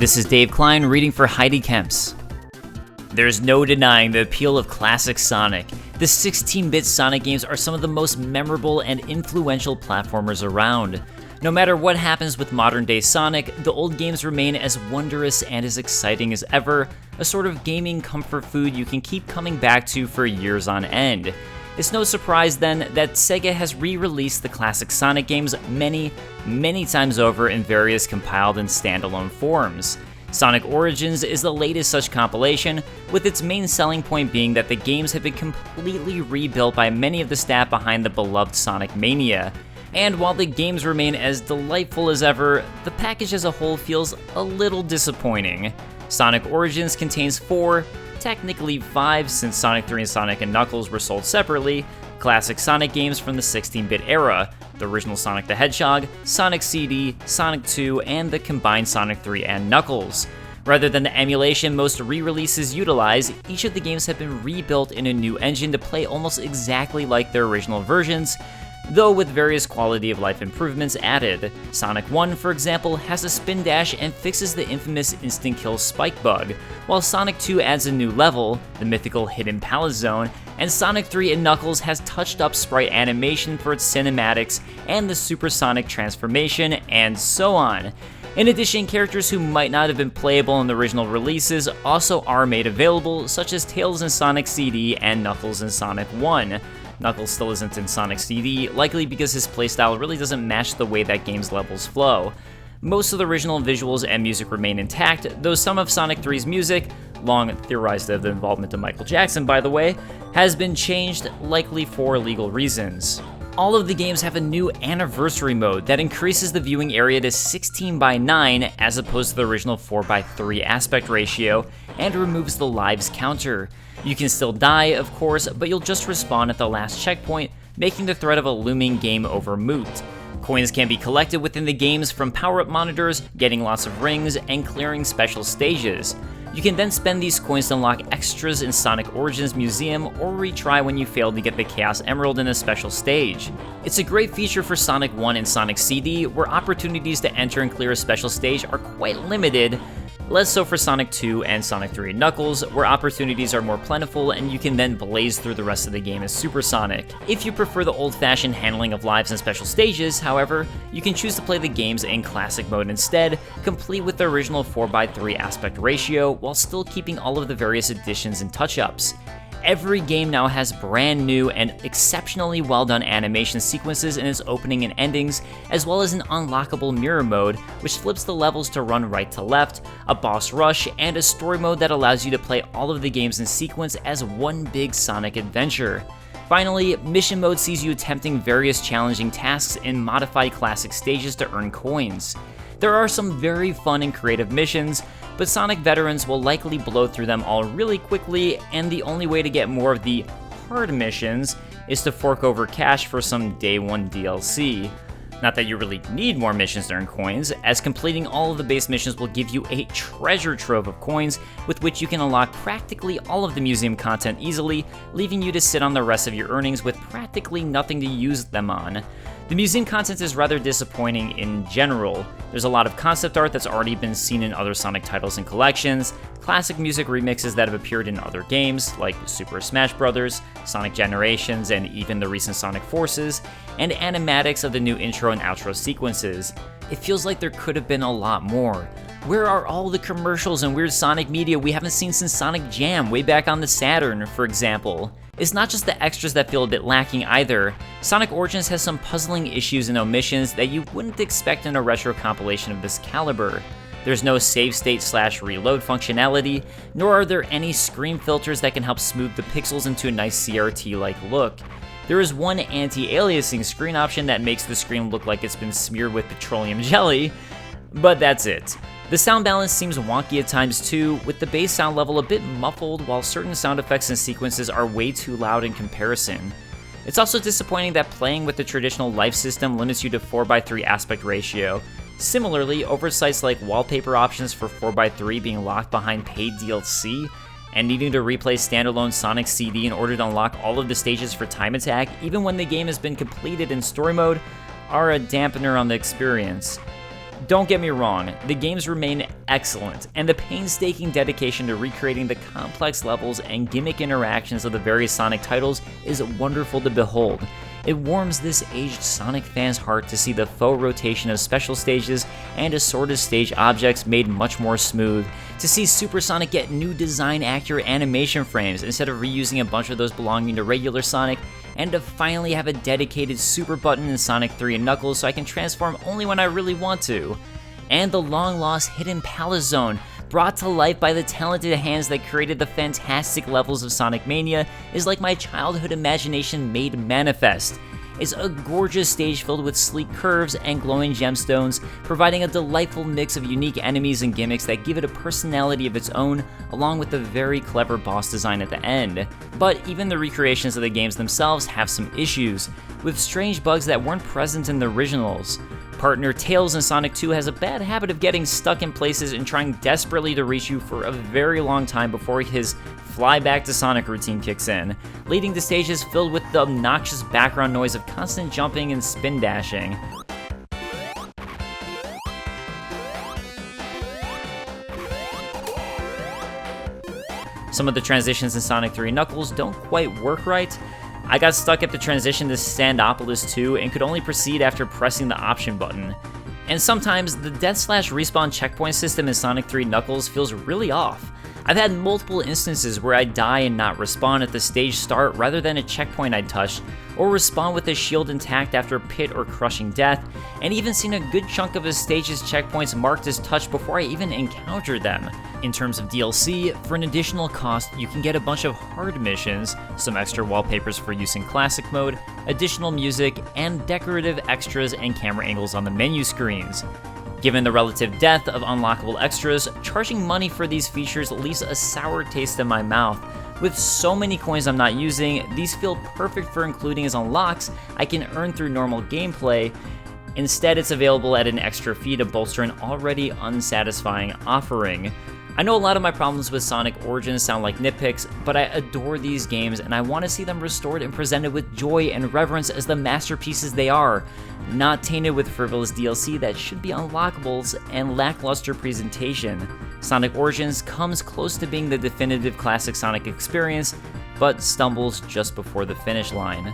This is Dave Klein reading for Heidi Kemps. There's no denying the appeal of classic Sonic. The 16-bit Sonic games are some of the most memorable and influential platformers around. No matter what happens with modern-day Sonic, the old games remain as wondrous and as exciting as ever, a sort of gaming comfort food you can keep coming back to for years on end. It's no surprise then that Sega has re-released the classic Sonic games many times over in various compiled and standalone forms. Sonic Origins is the latest such compilation, with its main selling point being that the games have been completely rebuilt by many of the staff behind the beloved Sonic Mania. And while the games remain as delightful as ever, the package as a whole feels a little disappointing. Sonic Origins contains 4, technically 5 since Sonic 3 and Sonic & Knuckles were sold separately, classic Sonic games from the 16-bit era, the original Sonic the Hedgehog, Sonic CD, Sonic 2, and the combined Sonic 3 and Knuckles. Rather than the emulation most re-releases utilize, each of the games have been rebuilt in a new engine to play almost exactly like their original versions, though with various quality of life improvements added. Sonic 1, for example, has a spin dash and fixes the infamous instant kill spike bug, while Sonic 2 adds a new level, the mythical Hidden Palace Zone, and Sonic 3 and Knuckles has touched up sprite animation for its cinematics and the supersonic transformation, and so on. In addition, characters who might not have been playable in the original releases also are made available, such as Tails in Sonic CD and Knuckles in Sonic 1. Knuckles still isn't in Sonic CD, likely because his playstyle really doesn't match the way that game's levels flow. Most of the original visuals and music remain intact, though some of Sonic 3's music, long theorized of the involvement of Michael Jackson by the way, has been changed, likely for legal reasons. All of the games have a new anniversary mode that increases the viewing area to 16:9 as opposed to the original 4:3 aspect ratio, and removes the lives counter. You can still die, of course, but you'll just respawn at the last checkpoint, making the threat of a looming game over moot. Coins can be collected within the games from power-up monitors, getting lots of rings, and clearing special stages. You can then spend these coins to unlock extras in Sonic Origins Museum or retry when you failed to get the Chaos Emerald in a special stage. It's a great feature for Sonic 1 and Sonic CD, where opportunities to enter and clear a special stage are quite limited, less so for Sonic 2 and Sonic 3 and Knuckles, where opportunities are more plentiful and you can then blaze through the rest of the game as Super Sonic. If you prefer the old-fashioned handling of lives and special stages, however, you can choose to play the games in classic mode instead, complete with the original 4:3 aspect ratio, while still keeping all of the various additions and touch-ups. Every game now has brand new and exceptionally well done animation sequences in its opening and endings, as well as an unlockable mirror mode, which flips the levels to run right to left, a boss rush, and a story mode that allows you to play all of the games in sequence as one big Sonic adventure. Finally, Mission Mode sees you attempting various challenging tasks in modified classic stages to earn coins. There are some very fun and creative missions, but Sonic veterans will likely blow through them all really quickly, and the only way to get more of the hard missions is to fork over cash for some Day 1 DLC. Not that you really need more missions to earn coins, as completing all of the base missions will give you a treasure trove of coins with which you can unlock practically all of the museum content easily, leaving you to sit on the rest of your earnings with practically nothing to use them on. The museum content is rather disappointing in general. There's a lot of concept art that's already been seen in other Sonic titles and collections, classic music remixes that have appeared in other games, like Super Smash Bros., Sonic Generations, and even the recent Sonic Forces, and animatics of the new intro and outro sequences. It feels like there could have been a lot more. Where are all the commercials and weird Sonic media we haven't seen since Sonic Jam way back on the Saturn, for example? It's not just the extras that feel a bit lacking either. Sonic Origins has some puzzling issues and omissions that you wouldn't expect in a retro compilation of this caliber. There's no save state / reload functionality, nor are there any screen filters that can help smooth the pixels into a nice CRT-like look. There is one anti-aliasing screen option that makes the screen look like it's been smeared with petroleum jelly, but that's it. The sound balance seems wonky at times too, with the bass sound level a bit muffled while certain sound effects and sequences are way too loud in comparison. It's also disappointing that playing with the traditional life system limits you to 4:3 aspect ratio. Similarly, oversights like wallpaper options for 4:3 being locked behind paid DLC, and needing to replay standalone Sonic CD in order to unlock all of the stages for Time Attack, even when the game has been completed in story mode, are a dampener on the experience. Don't get me wrong, the games remain excellent, and the painstaking dedication to recreating the complex levels and gimmick interactions of the various Sonic titles is wonderful to behold. It warms this aged Sonic fan's heart to see the faux rotation of special stages and assorted stage objects made much more smooth, to see Super Sonic get new design-accurate animation frames instead of reusing a bunch of those belonging to regular Sonic, and to finally have a dedicated super button in Sonic 3 and Knuckles so I can transform only when I really want to. And the long-lost Hidden Palace Zone, brought to life by the talented hands that created the fantastic levels of Sonic Mania, is like my childhood imagination made manifest. It's a gorgeous stage filled with sleek curves and glowing gemstones, providing a delightful mix of unique enemies and gimmicks that give it a personality of its own, along with a very clever boss design at the end. But even the recreations of the games themselves have some issues, with strange bugs that weren't present in the originals. Partner Tails in Sonic 2 has a bad habit of getting stuck in places and trying desperately to reach you for a very long time before his fly back to Sonic routine kicks in, leading to stages filled with the obnoxious background noise of constant jumping and spin dashing. Some of the transitions in Sonic 3 and Knuckles don't quite work right. I got stuck at the transition to Standopolis 2 and could only proceed after pressing the option button. And sometimes the death/respawn checkpoint system in Sonic 3 Knuckles feels really off. I've had multiple instances where I die and not respawn at the stage start rather than a checkpoint I'd touched, or respawn with a shield intact after pit or crushing death, and even seen a good chunk of a stage's checkpoints marked as touched before I even encountered them. In terms of DLC, for an additional cost, you can get a bunch of hard missions, some extra wallpapers for use in classic mode, additional music, and decorative extras and camera angles on the menu screens. Given the relative depth of unlockable extras, charging money for these features leaves a sour taste in my mouth. With so many coins I'm not using, these feel perfect for including as unlocks I can earn through normal gameplay. Instead, it's available at an extra fee to bolster an already unsatisfying offering. I know a lot of my problems with Sonic Origins sound like nitpicks, but I adore these games and I want to see them restored and presented with joy and reverence as the masterpieces they are, not tainted with frivolous DLC that should be unlockables and lackluster presentation. Sonic Origins comes close to being the definitive classic Sonic experience, but stumbles just before the finish line.